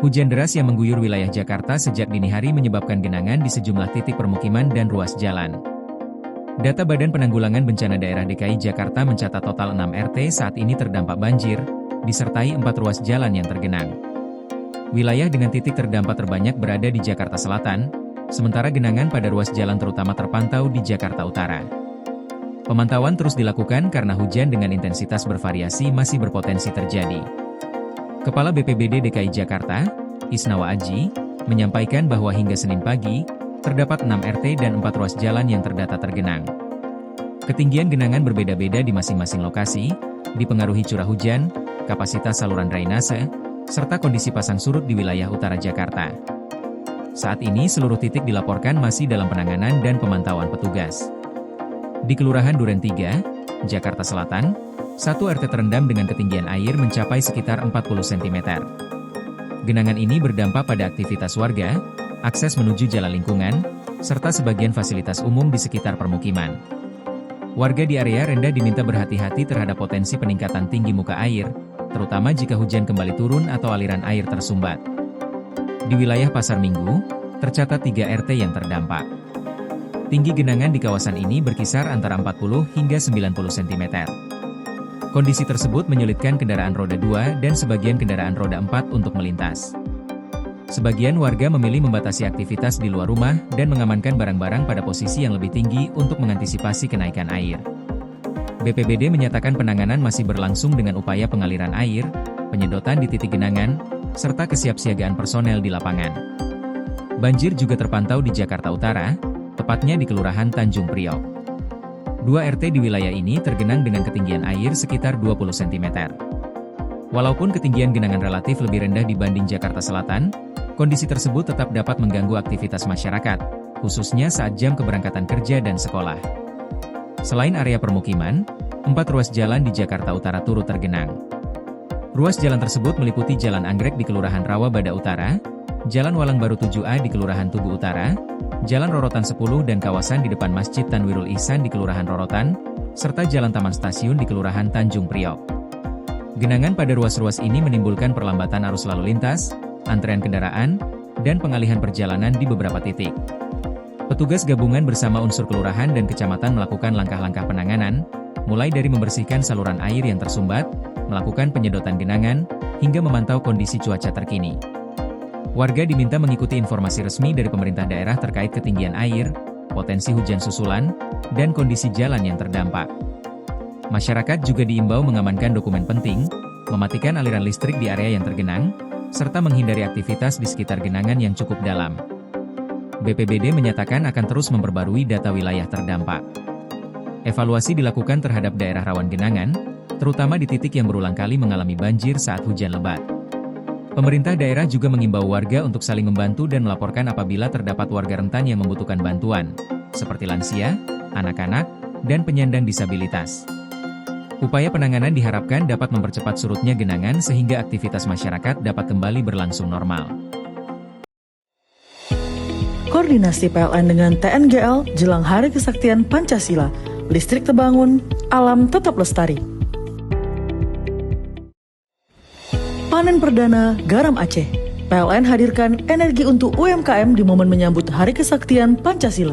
Hujan deras yang mengguyur wilayah Jakarta sejak dini hari menyebabkan genangan di sejumlah titik permukiman dan ruas jalan. Data Badan Penanggulangan Bencana Daerah DKI Jakarta mencatat total 6 RT saat ini terdampak banjir, disertai 4 ruas jalan yang tergenang. Wilayah dengan titik terdampak terbanyak berada di Jakarta Selatan, sementara genangan pada ruas jalan terutama terpantau di Jakarta Utara. Pemantauan terus dilakukan karena hujan dengan intensitas bervariasi masih berpotensi terjadi. Kepala BPBD DKI Jakarta, Isnawa Aji, menyampaikan bahwa hingga Senin pagi, terdapat 6 RT dan 4 ruas jalan yang terdata tergenang. Ketinggian genangan berbeda-beda di masing-masing lokasi, dipengaruhi curah hujan, kapasitas saluran drainase, serta kondisi pasang surut di wilayah utara Jakarta. Saat ini seluruh titik dilaporkan masih dalam penanganan dan pemantauan petugas. Di Kelurahan Duren 3, Jakarta Selatan, 1 RT terendam dengan ketinggian air mencapai sekitar 40 cm. Genangan ini berdampak pada aktivitas warga, akses menuju jalan lingkungan, serta sebagian fasilitas umum di sekitar permukiman. Warga di area rendah diminta berhati-hati terhadap potensi peningkatan tinggi muka air, terutama jika hujan kembali turun atau aliran air tersumbat. Di wilayah Pasar Minggu, tercatat 3 RT yang terdampak. Tinggi genangan di kawasan ini berkisar antara 40 hingga 90 cm. Kondisi tersebut menyulitkan kendaraan roda 2 dan sebagian kendaraan roda 4 untuk melintas. Sebagian warga memilih membatasi aktivitas di luar rumah dan mengamankan barang-barang pada posisi yang lebih tinggi untuk mengantisipasi kenaikan air. BPBD menyatakan penanganan masih berlangsung dengan upaya pengaliran air, penyedotan di titik genangan, serta kesiapsiagaan personel di lapangan. Banjir juga terpantau di Jakarta Utara, tepatnya di Kelurahan Tanjung Priok. 2 RT di wilayah ini tergenang dengan ketinggian air sekitar 20 cm. Walaupun ketinggian genangan relatif lebih rendah dibanding Jakarta Selatan, kondisi tersebut tetap dapat mengganggu aktivitas masyarakat, khususnya saat jam keberangkatan kerja dan sekolah. Selain area permukiman, 4 ruas jalan di Jakarta Utara turut tergenang. Ruas jalan tersebut meliputi Jalan Anggrek di Kelurahan Rawabada Utara, Jalan Walang Baru 7A di Kelurahan Tugu Utara, Jalan Rorotan 10 dan kawasan di depan Masjid Tanwirul Ihsan di Kelurahan Rorotan, serta Jalan Taman Stasiun di Kelurahan Tanjung Priok. Genangan pada ruas-ruas ini menimbulkan perlambatan arus lalu lintas, antrean kendaraan, dan pengalihan perjalanan di beberapa titik. Petugas gabungan bersama unsur kelurahan dan kecamatan melakukan langkah-langkah penanganan, mulai dari membersihkan saluran air yang tersumbat, melakukan penyedotan genangan, hingga memantau kondisi cuaca terkini. Warga diminta mengikuti informasi resmi dari pemerintah daerah terkait ketinggian air, potensi hujan susulan, dan kondisi jalan yang terdampak. Masyarakat juga diimbau mengamankan dokumen penting, mematikan aliran listrik di area yang tergenang, serta menghindari aktivitas di sekitar genangan yang cukup dalam. BPBD menyatakan akan terus memperbarui data wilayah terdampak. Evaluasi dilakukan terhadap daerah rawan genangan, terutama di titik yang berulang kali mengalami banjir saat hujan lebat. Pemerintah daerah juga mengimbau warga untuk saling membantu dan melaporkan apabila terdapat warga rentan yang membutuhkan bantuan, seperti lansia, anak-anak, dan penyandang disabilitas. Upaya penanganan diharapkan dapat mempercepat surutnya genangan sehingga aktivitas masyarakat dapat kembali berlangsung normal. Koordinasi PLN dengan TNGL jelang Hari Kesaktian Pancasila, listrik terbangun, alam tetap lestari. Panen perdana garam Aceh. PLN hadirkan energi untuk UMKM di momen menyambut Hari Kesaktian Pancasila.